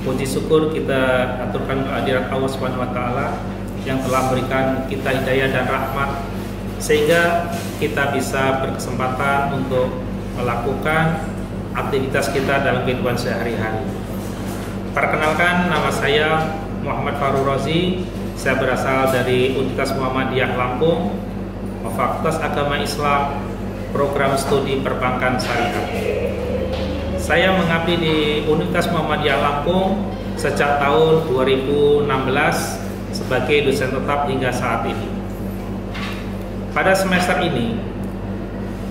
Puji syukur kita aturkan kehadirat Allah Subhanahu wa taala yang telah memberikan kita hidayah dan rahmat sehingga kita bisa berkesempatan untuk melakukan aktivitas kita dalam kehidupan sehari-hari. Perkenalkan, nama saya Muhammad Farul Rozi. Saya berasal dari Universitas Muhammadiyah Lampung, Fakultas Agama Islam, Program Studi Perbankan Syariah. Saya mengabdi di Universitas Muhammadiyah Lampung sejak tahun 2016 sebagai dosen tetap hingga saat ini. Pada semester ini,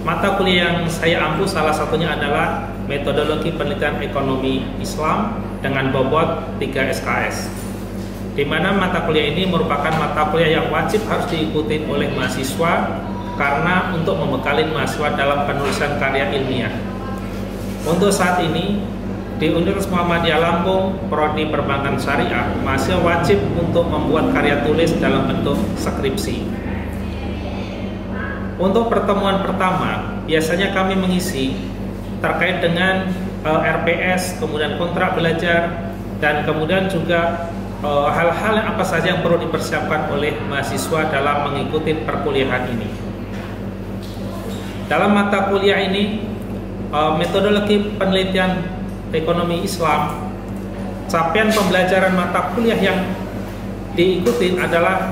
mata kuliah yang saya ampu salah satunya adalah Metodologi Penelitian Ekonomi Islam dengan bobot 3 SKS, di mana mata kuliah ini merupakan mata kuliah yang wajib harus diikuti oleh mahasiswa karena untuk membekali mahasiswa dalam penulisan karya ilmiah. Untuk saat ini, di Universitas Muhammadiyah Lampung, Prodi Perbankan Syariah, mahasiswa wajib untuk membuat karya tulis dalam bentuk skripsi. Untuk pertemuan pertama, biasanya kami mengisi terkait dengan RPS, kemudian kontrak belajar, dan kemudian juga hal-hal yang apa saja yang perlu dipersiapkan oleh mahasiswa dalam mengikuti perkuliahan ini. Dalam mata kuliah ini, metodologi penelitian ekonomi Islam, capaian pembelajaran mata kuliah yang diikuti adalah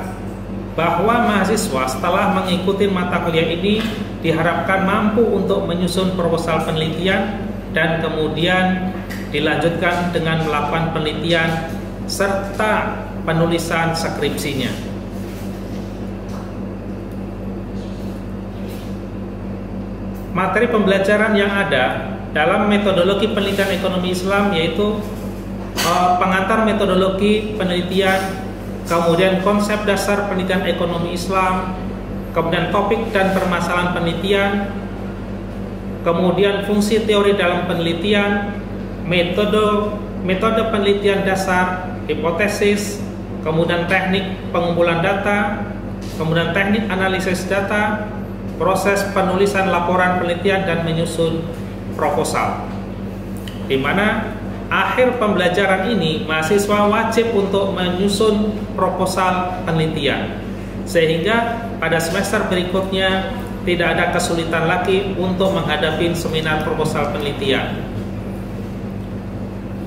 bahwa mahasiswa setelah mengikuti mata kuliah ini diharapkan mampu untuk menyusun proposal penelitian dan kemudian dilanjutkan dengan melakukan penelitian serta penulisan skripsinya. Materi pembelajaran yang ada dalam metodologi penelitian ekonomi Islam yaitu pengantar metodologi penelitian, kemudian konsep dasar penelitian ekonomi Islam, kemudian topik dan permasalahan penelitian, kemudian fungsi teori dalam penelitian, metode penelitian dasar, hipotesis, kemudian teknik pengumpulan data, kemudian teknik analisis data, proses penulisan laporan penelitian dan menyusun proposal. Di mana akhir pembelajaran ini mahasiswa wajib untuk menyusun proposal penelitian, sehingga pada semester berikutnya tidak ada kesulitan lagi untuk menghadapi seminar proposal penelitian.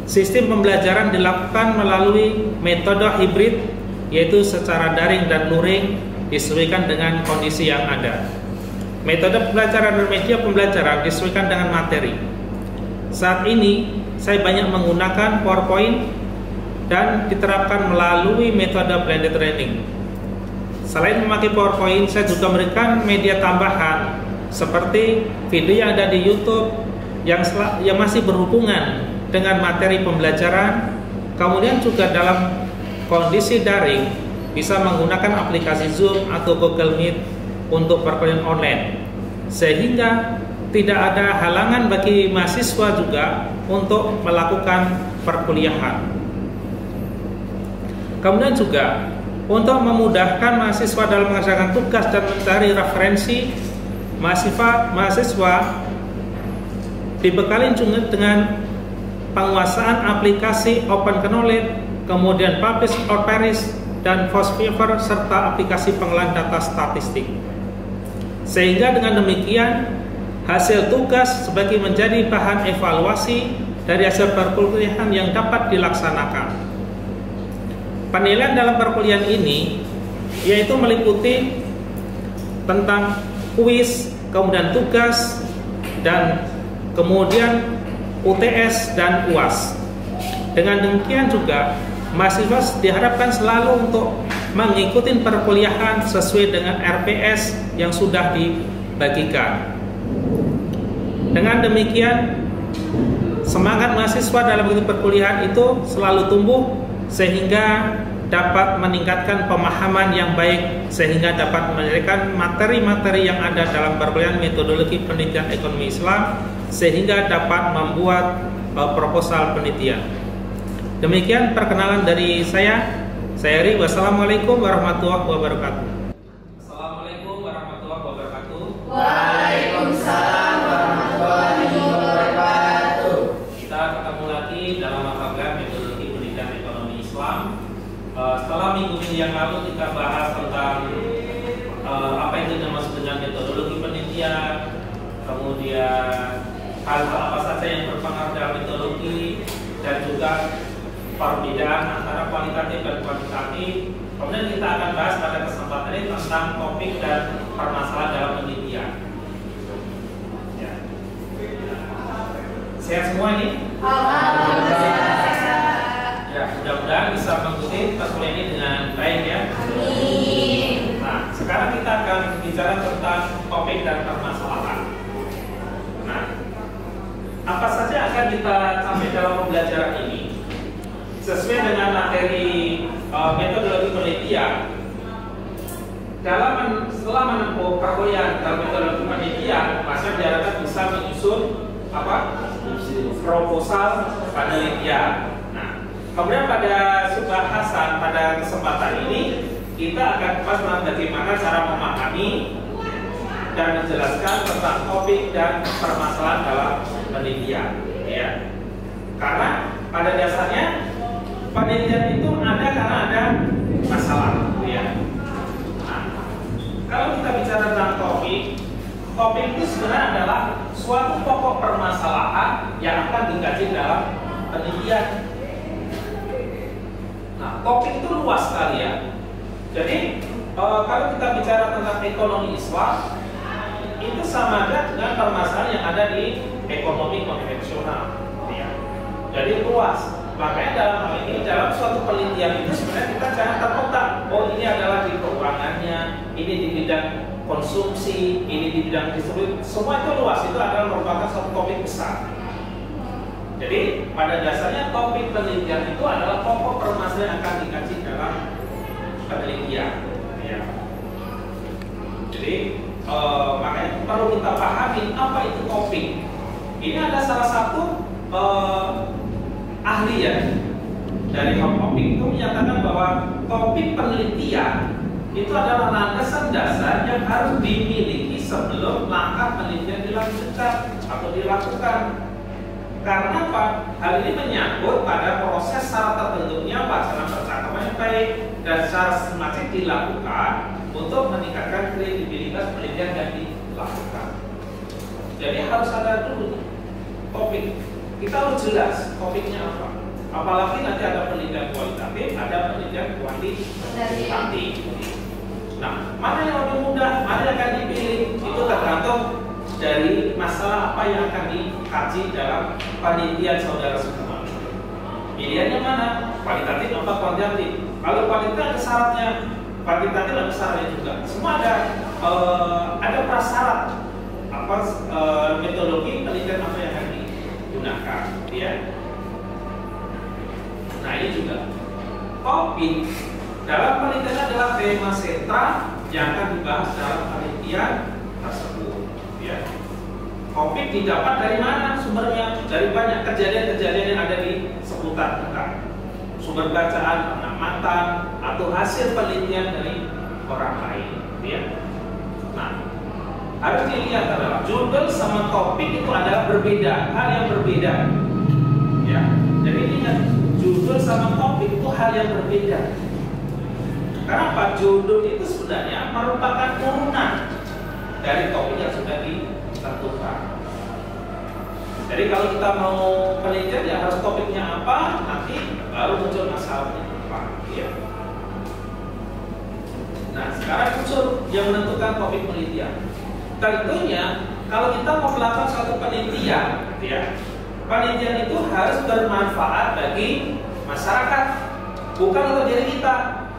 Sistem pembelajaran dilakukan melalui metode hibrid, yaitu secara daring dan luring disesuaikan dengan kondisi yang ada. Metode pembelajaran dan media pembelajaran disesuaikan dengan materi. Saat ini saya banyak menggunakan PowerPoint dan diterapkan melalui metode blended learning. Selain memakai PowerPoint, saya juga memberikan media tambahan seperti video yang ada di YouTube yang masih berhubungan dengan materi pembelajaran. Kemudian juga dalam kondisi daring bisa menggunakan aplikasi Zoom atau Google Meet untuk perkuliahan online, sehingga tidak ada halangan bagi mahasiswa juga untuk melakukan perkuliahan. Kemudian juga untuk memudahkan mahasiswa dalam mengerjakan tugas dan mencari referensi, mahasiswa dibekali juga dengan penguasaan aplikasi Open Knowledge, kemudian Publish or Perish, dan Fosfever, serta aplikasi pengolahan data statistik. Sehingga dengan demikian hasil tugas sebagai menjadi bahan evaluasi dari hasil perkuliahan yang dapat dilaksanakan. Penilaian dalam perkuliahan ini yaitu meliputi tentang kuis, kemudian tugas, dan kemudian UTS dan UAS. Dengan demikian juga mahasiswa diharapkan selalu untuk mengikuti perkuliahan sesuai dengan RPS yang sudah dibagikan. Dengan demikian, semangat mahasiswa dalam mengikuti perkuliahan itu selalu tumbuh sehingga dapat meningkatkan pemahaman yang baik, sehingga dapat menyelesaikan materi-materi yang ada dalam perkuliahan metodologi penelitian ekonomi Islam, sehingga dapat membuat proposal penelitian. Demikian perkenalan dari saya. Saya Ri. Wassalamualaikum warahmatullahi wabarakatuh. Assalamualaikum warahmatullahi wabarakatuh. Waalaikumsalam warahmatullahi wabarakatuh. Kita ketemu lagi dalam mata kuliah metodologi Islam. Setelah minggu yang lalu kita bahas tentang apa yang dimaksud dengan metodologi penelitian, kemudian hal apa saja yang berpengaruh dalam metodologi, dan juga perbedaan antara kualitatif dan kuantitatif. Kemudian kita akan bahas pada kesempatan ini tentang topik dan permasalahan dalam penelitian. Ya. Sehat semua ini? Ya, mudah-mudahan bisa mengikuti perkuliahan ini dengan baik ya. Amin. Nah, sekarang kita akan bicara tentang topik dan permasalahan. Nah, apa saja akan kita capai dalam pembelajaran ini? Sesuai dengan materi metodologi penelitian, setelah menempuh perkuliahan dalam metodologi penelitian, maka diharapkan bisa menyusun proposal penelitian. Nah, kemudian pada pembahasan pada kesempatan ini kita akan bahas bagaimana cara memahami dan menjelaskan tentang topik dan permasalahan dalam penelitian, ya. Karena pada dasarnya penelitian itu ada karena ada masalah, ya. Nah, kalau kita bicara tentang topik itu sebenarnya adalah suatu pokok permasalahan yang akan dikaji dalam penelitian. Nah, topik itu luas sekali ya. Jadi kalau kita bicara tentang ekonomi Islam, itu sama aja dengan permasalahan yang ada di ekonomi konvensional, ya. Jadi luas. Makanya dalam hal ini, dalam suatu penelitian itu sebenarnya kita jangan terkotak. Oh, ini adalah di keuangannya, ini di bidang konsumsi, ini di bidang distribusi. Semua itu luas. Itu adalah merupakan suatu topik besar. Jadi pada dasarnya topik penelitian itu adalah pokok permasalahan yang akan dikaji dalam penelitian, ya. Jadi makanya perlu kita pahami apa itu topik. Ini ada salah satu ahli ya dari topik itu menyatakan bahwa topik penelitian itu adalah landasan dasar yang harus dimiliki sebelum langkah penelitian dilanjutkan atau dilakukan. Karena apa? Hal ini menyangkut pada proses secara tertentunya pelaksanaan percakapan yang baik dan secara sistematik dilakukan untuk meningkatkan kredibilitas penelitian yang dilakukan. Jadi harus ada dulu topik. Kita harus jelas topiknya apa. Apalagi nanti ada penelitian kualitatif, ada penelitian kuantitatif. Nah, mana yang lebih mudah, mana yang akan dipilih, itu tergantung dari masalah apa yang akan dikaji dalam penelitian saudara semua. Pilihannya mana? Kualitatif atau kuantitatif? Kalau kualitatif ada syaratnya, kuantitatif ada syaratnya juga. Semua ada prasyarat metodologi penelitian apa yang akan digunakan, ya. Nah, ini juga topik dalam penelitian adalah tema sentral yang akan dibahas dalam penelitian tersebut, ya. Topik didapat dari mana sumbernya? Dari banyak kejadian-kejadian yang ada di seputar kita. Sumber bacaan, pengamatan, atau hasil penelitian dari orang lain, ya. Nah, harus dilihat adalah judul sama topik itu adalah berbeda, hal yang berbeda, ya. Jadi ingat, judul sama topik itu hal yang berbeda. Karena apa? Judul itu sebenarnya merupakan turunan dari topik yang sudah ditentukan. Jadi kalau kita mau penelitian ya harus topiknya apa, nanti baru muncul masalahnya apa, ya. Nah, sekarang unsur yang menentukan topik penelitian. Tentunya kalau kita mau melakukan suatu penelitian, ya, penelitian itu harus bermanfaat bagi masyarakat, bukan untuk diri kita,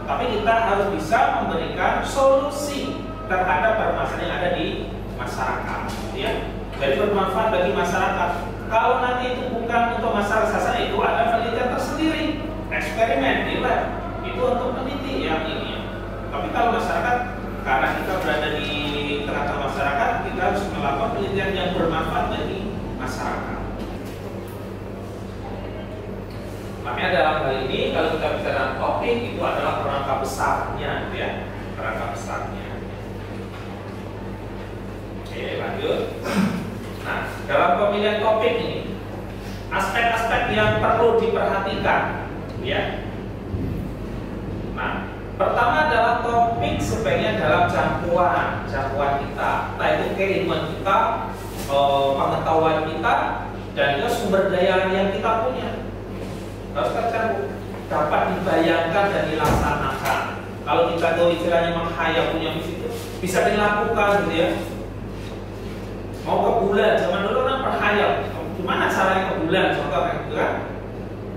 tapi kita harus bisa memberikan solusi terhadap permasalahan yang ada di masyarakat, ya. Jadi bermanfaat bagi masyarakat. Kalau nanti itu bukan untuk masyarakat sasaran, itu ada penelitian tersendiri, eksperimen di lab, itu untuk peneliti yang ini. Tapi kalau masyarakat, karena kita berada di tengah-tengah masyarakat, kita harus melakukan penelitian yang bermanfaat bagi masyarakat. Makanya dalam hal ini kalau kita bicara topik itu adalah kerangka besarnya, ya, kerangka besarnya. Oke, lanjut. Nah, dalam pemilihan topik ini, aspek-aspek yang perlu diperhatikan, ya. Nah, pertama adalah topik sebaiknya dalam jangkauan kita, yaitu keilmuan kita, pengetahuan kita, dan juga sumber daya yang kita punya harus tercakup, dapat dibayangkan dan dilaksanakan. Kalau kita tahu istilahnya menghayal punya misi itu bisa dilakukan, gitu ya. Mau ke bulan, zaman dulu kan berhayal, gimana caranya ke bulan, contoh kayak gitu kan.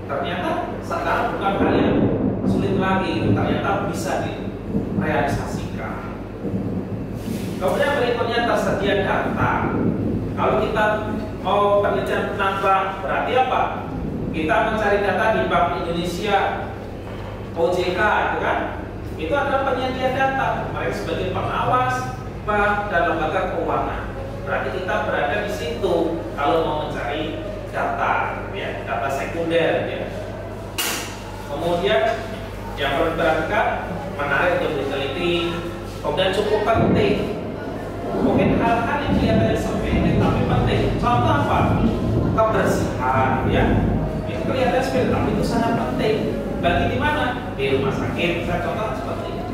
Ternyata sekarang bukan hal yang sulit lagi, ternyata bisa direalisasikan. Kemudian berikutnya tersedia data. Kalau kita mau penelitian penambang, berarti apa? Kita mencari data di Bank Indonesia, OJK, itu kan? Itu adalah penyedia data. Mereka sebagai pengawas bank dan lembaga keuangan. Berarti kita berada di situ kalau mau mencari data, ya, data sekunder, ya. Kemudian yang perlu diperhatikan, menarik untuk diteliti, kemudian cukup penting. Mungkin hal-hal yang kelihatannya sepele tapi penting. Contoh apa? Kebersihan, ya. Itu kelihatan sepele tapi itu sangat penting. Bagi di mana? Di rumah sakit, saya contoh seperti itu.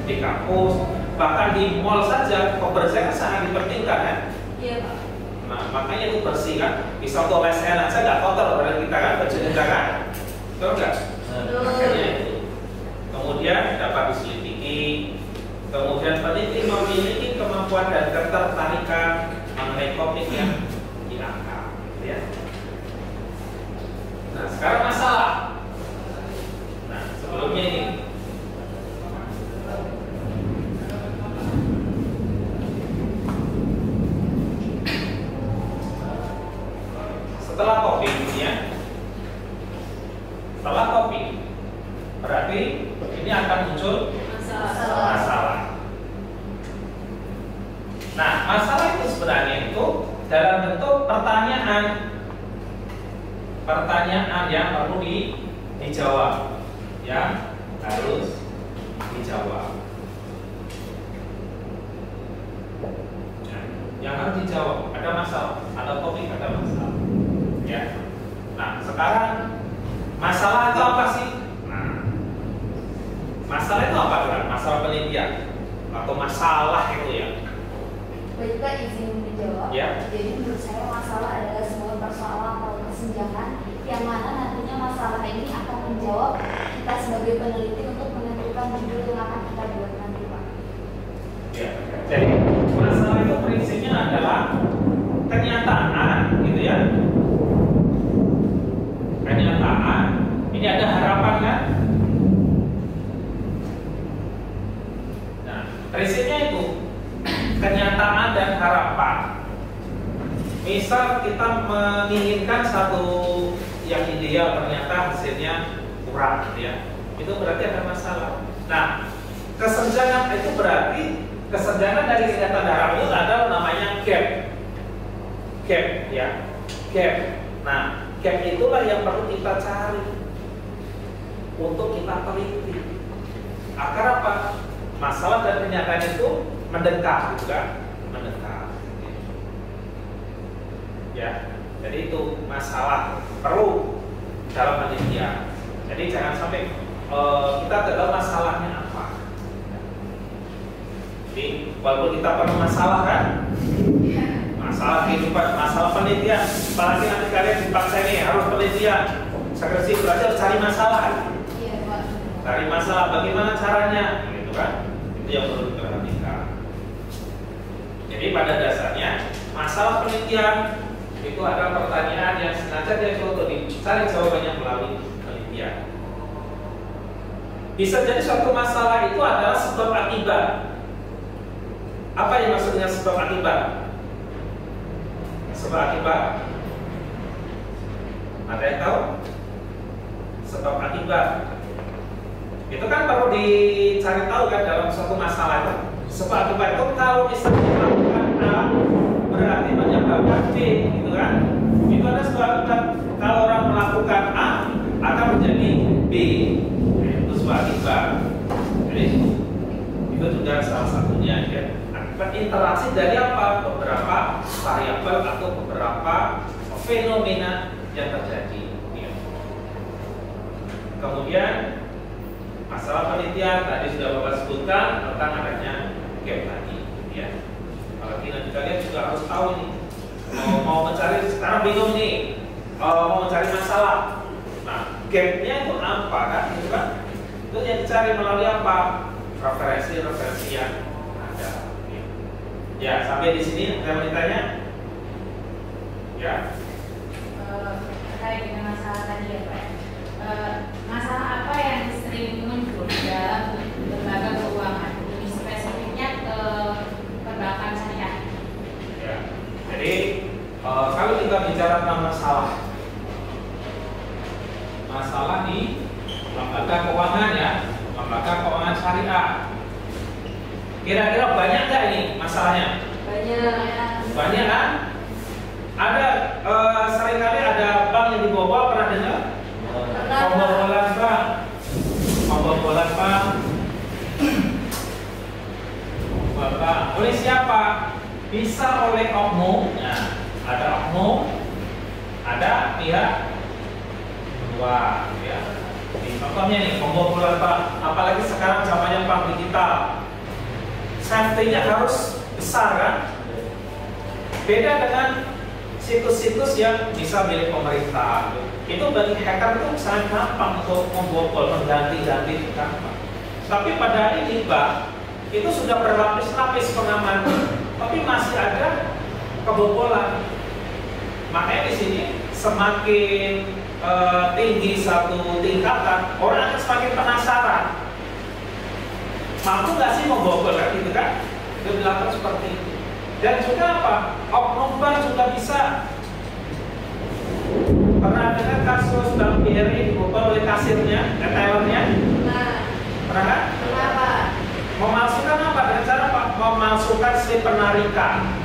Di kampus, bahkan di mall saja kebersihan sangat dipentingkan, kan? Iya, Pak. Nah, makanya itu bersih kan. Bisa untuk lesehan aja nggak kotor pada kita kan, baju kita kan. Betul nggak? Makanya itu. Kemudian dapat diselidiki. Kemudian peneliti memiliki kemampuan dan ketertarikan mengenai topik yang diangkat, ya. Nah, sekarang masalah. Nah, sebelumnya ini. Setelah topik, ya. Setelah topik, berarti ini akan muncul masalah. Nah, masalah itu sebenarnya itu dalam bentuk pertanyaan yang perlu dijawab, ya, harus dijawab. Yang harus dijawab, ada masalah, ada topik, ada masalah, ya. Nah, sekarang masalah itu apa sih? Masalah itu apa kan? Masalah penelitian atau masalah itu, ya? Baik, Pak, izin dijawab. Ya. Jadi menurut saya masalah adalah sebuah persoalan atau kesenjangan yang mana nantinya masalah ini akan menjawab kita sebagai peneliti untuk menentukan judul yang akan kita buat nanti, Pak. Ya. Jadi masalah itu prinsipnya adalah kenyataan, gitu ya. Kenyataan. Ini ada harapan kan? Prinsipnya itu kenyataan dan harapan. Misal kita menginginkan satu yang ideal, ternyata hasilnya kurang, ya. Itu berarti ada masalah. Nah, kesenjangan itu berarti kesenjangan dari kenyataan dan harapan itu adalah namanya gap, ya, gap. Nah, gap itulah yang perlu kita cari untuk kita teliti. Agar apa? Masalah dan kenyataan itu mendekat, gitu kan? Mendekat. Ya, jadi itu masalah perlu dalam penelitian. Jadi jangan sampai kita tahu masalahnya apa. Jadi walaupun kita perlu masalah kan, masalah kehidupan, masalah penelitian. Apalagi nanti kalian dipaksa ini harus penelitian. Skripsi berarti harus cari masalah. Iya, Pak. Cari masalah, bagaimana caranya, gitu kan? Itu yang perlu diperhatikan. Jadi pada dasarnya masalah penelitian itu adalah pertanyaan yang sengaja dia coba dicari jawabannya melalui penelitian. Bisa jadi suatu masalah itu adalah sebab akibat. Apa yang maksudnya sebab akibat? Sebab akibat. Ada yang tahu? Sebab akibat. Itu kan perlu dicari tahu kan dalam suatu masalah itu. Sebab akibat itu kalau misalnya melakukan A berarti menyebabkan B, gitu kan? Itu ada sebab akibat. Kalau orang melakukan A akan menjadi B. Itu sebab akibat. Jadi itu juga salah satunya, ya. Akibat interaksi dari apa? Beberapa variabel atau beberapa fenomena yang terjadi, ya. Kemudian Masalah penelitian tadi sudah Bapak sebutkan tentang adanya gap tadi, ya. Apalagi nanti kalian juga harus tahu nih, mau mencari, sekarang bingung nih, mau mencari masalah. Nah, gapnya itu apa kan? Gitu kan? Itu yang dicari melalui apa? Referensi yang ada. Ya, sampai di sini ada ditanya? Ya. Terkait dengan masalah tadi ya Pak. Masalah apa yang sering muncul dalam lembaga keuangan? Lebih spesifiknya ke perbankan syariah. Ya. Jadi kalau kita bicara tentang masalah di lembaga keuangan ya, lembaga keuangan syariah. Kira-kira banyak nggak ini masalahnya? Banyak kan? Ada seringkali ada bank yang dibawa, pernah dengar? Pembobolan bank. Oleh siapa? Bisa oleh oknum. Nah, ada oknum, ada pihak kedua. Ya. Ini contohnya nih pembobolan bank. Apalagi sekarang zamannya bank digital. Safety-nya harus besar kan? Beda dengan situs-situs yang bisa milik pemerintah. Itu bagi hacker itu sangat gampang untuk membobol, mengganti-ganti itu gampang. Tapi pada hari ini Pak, itu sudah berlapis-lapis pengamanan, tapi masih ada kebobolan. Makanya di sini semakin tinggi satu tingkatan, orang akan semakin penasaran. Mampu nggak sih membobol kan, gitu kan? Dia dilakukan seperti itu. Dan juga apa? Oknum bank juga bisa. Pernah dengar kasus Bank BRI dibobol oleh kasirnya, retailernya? Pernah kan? Kenapa? Memalsukan apa? Dengan cara apa? Memalsukan slip penarikan.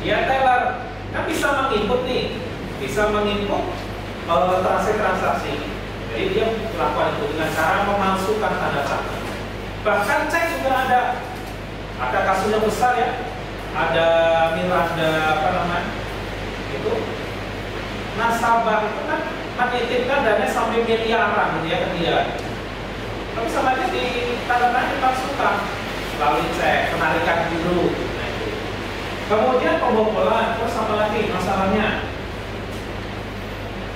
Ya, teller kan bisa menginput nih, bisa menginput transaksi. Jadi dia melakukan itu dengan cara memalsukan tanda tangan. Bahkan cek juga ada kasusnya besar ya, ada Miranda apa namanya itu nasabah itu kan menitipkan dana sampai miliaran gitu ya ke dia, tapi sama aja di tanda tangan dipalsukan, lalu cek penarikan dulu. Nah, itu. Kemudian pembobolan, terus apa lagi masalahnya?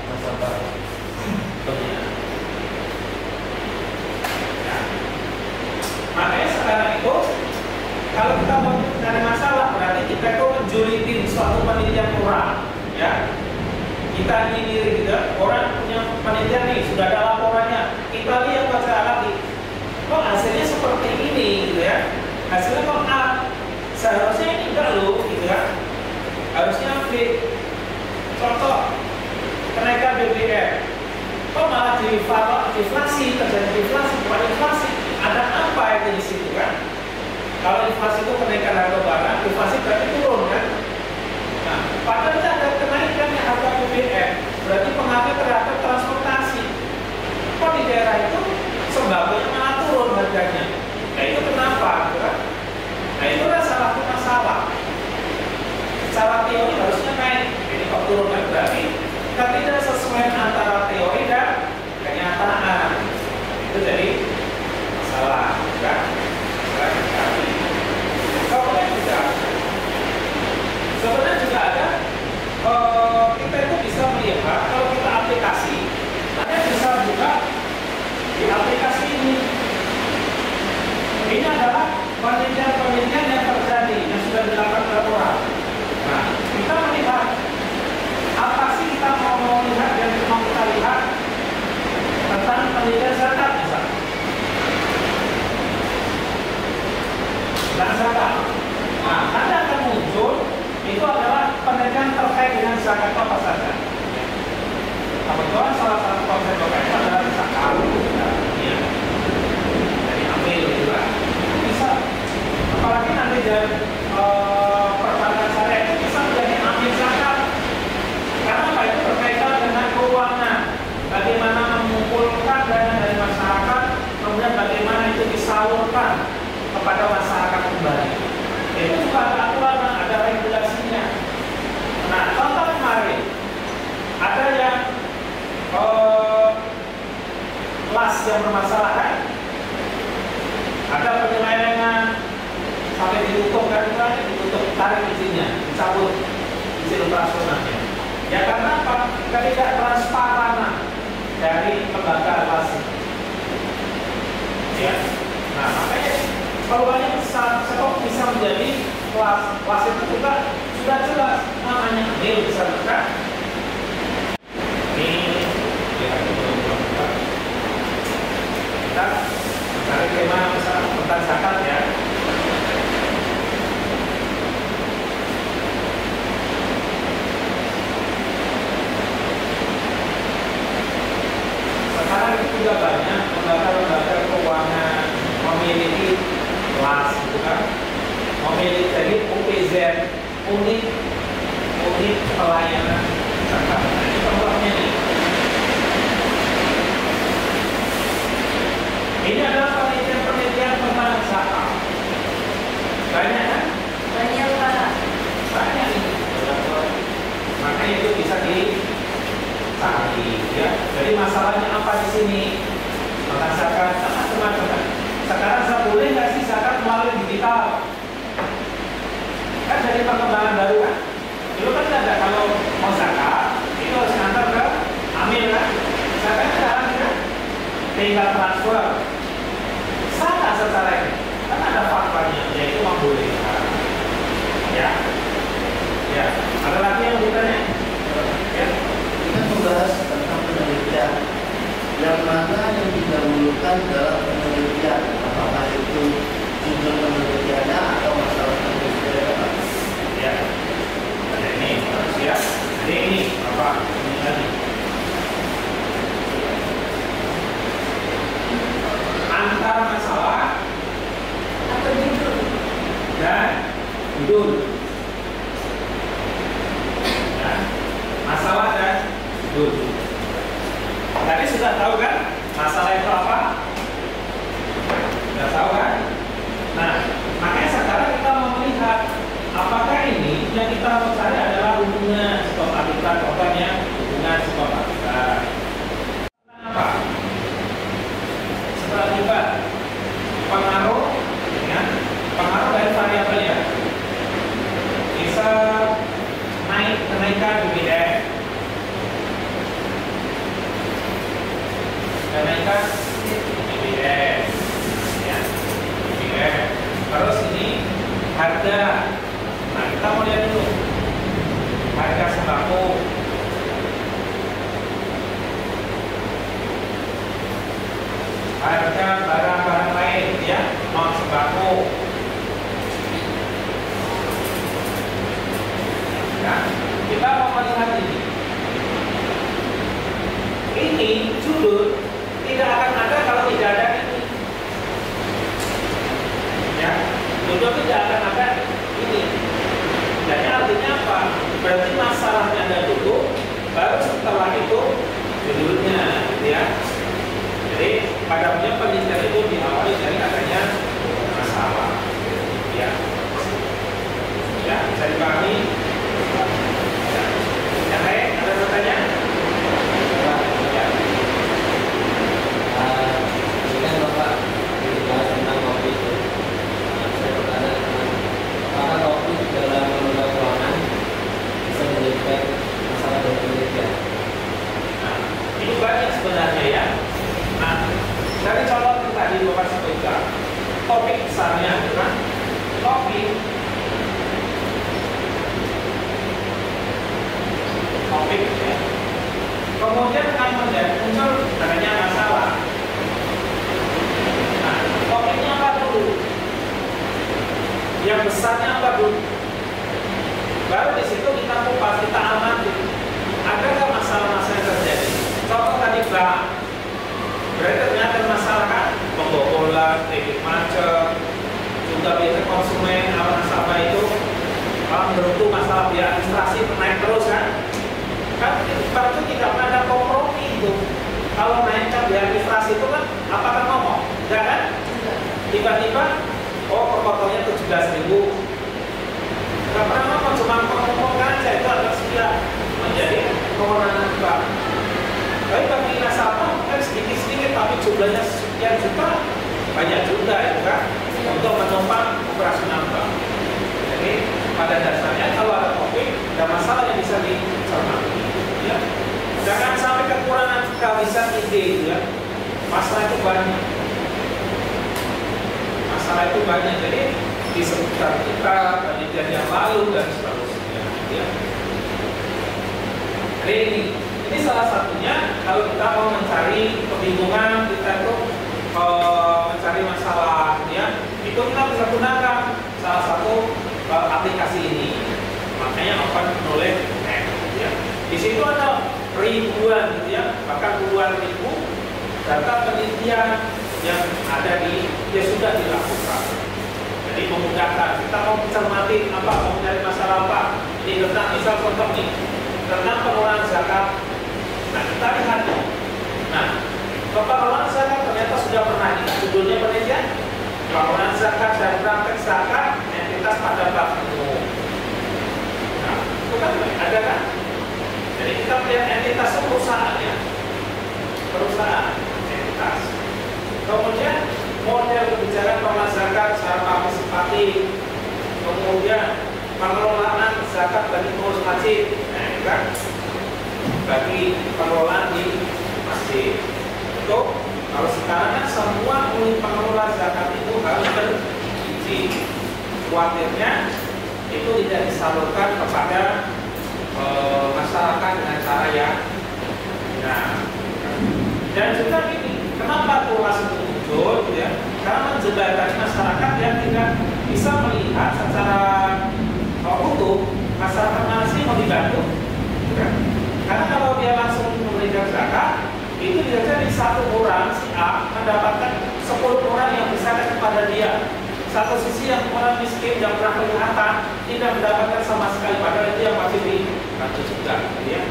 Nasabah makanya sekarang itu kalau kita mau cari masalah berarti kita itu menjulitin suatu penelitian orang, ya. Kita ini gitu, orang punya penelitian nih, sudah ada laporannya, kita lihat baca lagi, kok hasilnya seperti ini, gitu ya. Hasilnya kok A, seharusnya ini enggak loh, gitu ya. Harusnya B. Contoh, kenaikan BBM, kok malah deflasi, terjadi deflasi, bukan inflasi. Ada apa yang di situ kan? Kalau inflasi itu kenaikan harga barang, inflasi berarti turun kan? Nah, padahal ada kenaikan harga BBM, berarti pengaruh terhadap transportasi. Kok di daerah itu sembakonya malah turun harganya? Nah itu kenapa? Kan? Nah itu adalah salah satu masalah. Secara teori harusnya naik, jadi kok turun kan berarti tidak sesuai antara teori dan kenyataan. Itu jadi masalah, kan? Sebenarnya juga ada, kita itu bisa melihat kalau kita aplikasi, ada bisa juga di aplikasi ini. Ini adalah penelitian yang terjadi, yang sudah dilakukan oleh orang. Nah, kita melihat apa sih kita mau lihat dan mau kita yang bermasalah kan? Ada penyelewengan sampai ditutup kan, ditutup, tarik izinnya, dicabut izin operasionalnya. Ya karena apa? Ketidaktransparan dari lembaga awasi. Ya. Nah makanya peluangnya besar. Kok bisa menjadi kelas itu juga sudah jelas namanya nil bisa bukan? Ini kita mencari tema misalnya tentang zakat ya. Sekarang itu juga banyak lembaga-lembaga keuangan memiliki kelas, gitu kan? Memiliki jadi UPZ, unit pelayanan zakat. Nah, ini contohnya nih. Ini adalah penelitian tentang zakat. Banyak kan? Banyak Pak. Banyak ini. Makanya itu bisa dicari ya. Jadi masalahnya apa di sini? Tentang zakat macam-macam. Sekarang saya boleh nggak sih zakat melalui digital? Kan dari perkembangan baru kan? Dulu kan ada kalau mau zakat itu harus ngantar ke amil kan? Zakat sekarang kan tinggal transfer. Sama secara ini kan ada fatwanya yaitu membolehkan. Ya, ya. Ada lagi yang ditanya? Ya. Kita membahas tentang penelitian. Yang mana yang didahulukan dalam penelitian? Apakah itu judul penelitiannya atau masalah penelitiannya? Ya. Ada ini manusia. Jadi ini apa? Ini tadi. Antara masalah Atau judul. dan judul. Ya. Masalah dan judul. Tadi sudah tahu kan masalah itu apa? Sudah tahu kan? Nah, makanya sekarang kita mau melihat apakah ini yang kita mau cari adalah hubungan sebab akibat, contohnya hubungan sebab akibat. Apa? Sebab akibat pengaruh, ya, pengaruh dari variabel ya. Bisa kenaikan dividen, kenaikan dividen, ya, dividen. Terus ini harga. Nah kita mau lihat dulu harga sembako. Harga barang-barang lain ya, non sembako. Ya, kita mau melihat ini. Ini judul tidak akan ada kalau tidak ada ini. Ya, judul tidak akan ada ini. Jadi artinya apa? Berarti masalahnya ada dulu, baru setelah itu judulnya, gitu ya. Jadi pada penelitian itu diawali dari adanya masalah. Ya, ya bisa dipahami. Ya. Yang lain ada pertanyaan? Ya. Ini kan Bapak dibahas tentang kopi itu. Saya bertanya tentang apakah kopi di dalam lembaga keuangan bisa menjadikan masalah dari penelitian? Nah, ini banyak sebenarnya ya. Nah, dari contoh yang tadi Bapak sebutkan, topik besarnya adalah topik ya. Kemudian akan muncul adanya masalah. Nah, topiknya apa dulu? Yang besarnya apa dulu? Baru di situ kita kupas, kita amati. Adakah masalah-masalah yang terjadi? Contoh tadi bank. Berarti ternyata masalah kan pembobolan, kredit macet, juga biasa konsumen, apa nasabah itu kalau menurut itu masalah biaya administrasi naik terus kan? Kan itu tidak pernah ada kompromi itu. Kalau naikkan biaya administrasi itu kan apakah ngomong? Enggak kan? Tiba-tiba oh pokoknya 17.000. Enggak pernah ngomong, cuma ngomong aja itu agak menjadi kewenangan bank. Tapi bagi nasabah kan sedikit-sedikit tapi jumlahnya sekian juta, banyak juga itu kan untuk menopang operasional bank. Jadi pada dasarnya kalau ada COVID, ada masalah yang bisa dicermati. Ya. Jangan sampai kekurangan kehabisan ide, ya. Masalah itu banyak. Masalah itu banyak. Jadi di sekitar kita, penelitian yang lalu dan seterusnya. Ya. Jadi ini salah satunya kalau kita mau mencari kebingungan, kita tuh mencari masalah, ya, itu kita bisa gunakan salah satu aplikasi ini. Makanya Open Knowledge App, ya. Di situ ada ribuan, gitu ya, bahkan puluhan ribu data penelitian yang ada yang sudah dilakukan. Jadi memudahkan. Kita mau mencermati apa, mau mencari masalah apa. Ini tentang misal contoh nih, tentang pengelolaan zakat. Nah, kita lihat. Nah, pengelolaan zakat ternyata sudah pernah kita judulnya penelitian pengelolaan zakat dan praktek zakat entitas pada bab umum. Nah, itu kan ada kan? Jadi kita melihat entitas perusahaan, ya, perusahaan entitas. Kemudian model kebijakan pengelolaan zakat secara partisipatif. Kemudian pengelolaan zakat bagi pengurus masjid, nah, itu kan bagi pengelolaan di masjid. Itu kalau sekarang kan semua unit pengelola zakat itu harus berizin. Khawatirnya itu tidak disalurkan kepada masyarakat dengan cara yang dan juga ini kenapa tulas itu muncul, ya? Karena menjembatani masyarakat yang tidak bisa melihat secara utuh masyarakat mana sih mau dibantu, ya? Karena kalau dia langsung memberikan zakat, itu bisa jadi satu orang si A mendapatkan 10 orang yang bisa kepada dia. Satu sisi yang orang miskin yang pernah kelihatan tidak mendapatkan sama sekali, padahal itu yang wajib dibantu juga, ya.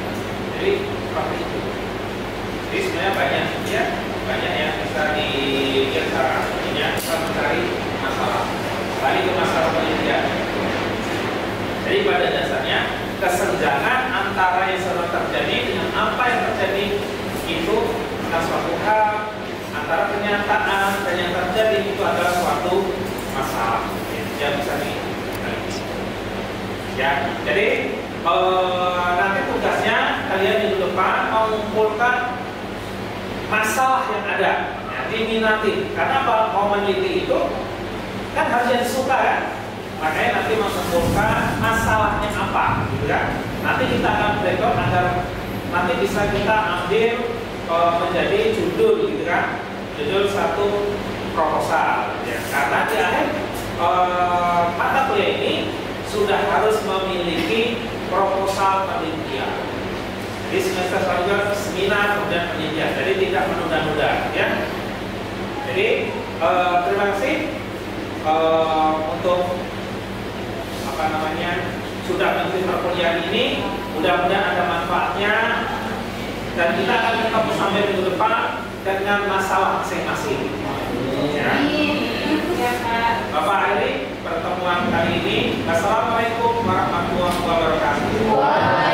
Jadi seperti itu. Jadi sebenarnya banyak, ya, banyak yang bisa dilihat cara ini, kita mencari masalah. Balik ke masalah penelitian. Jadi pada dasarnya kesenjangan antara yang sedang terjadi dengan apa yang terjadi itu adalah suatu hal, antara kenyataan dan yang terjadi itu adalah suatu masalah yang bisa dianalisis. Ya, jadi nanti tugasnya kalian minggu depan mengumpulkan masalah yang ada, ya, diminati. Karena apa? Mau meneliti itu kan harus yang suka, kan? Makanya nanti mengumpulkan masalahnya apa, gitu kan? Nanti kita akan breakdown agar nanti bisa kita ambil menjadi judul, gitu kan? Judul satu proposal, ya. Karena di akhir mata kuliah ini sudah harus memiliki proposal penelitian. Di semester selanjutnya seminar kemudian penelitian, jadi tidak menunda-nunda, ya. Jadi terima kasih untuk sudah mengikuti perkuliahan ini. Mudah-mudahan ada manfaatnya dan kita akan ketemu sampai minggu depan dengan masalah masing-masing. Ya. Bapak Ari, pertemuan kali ini. Wassalamualaikum warahmatullahi wabarakatuh.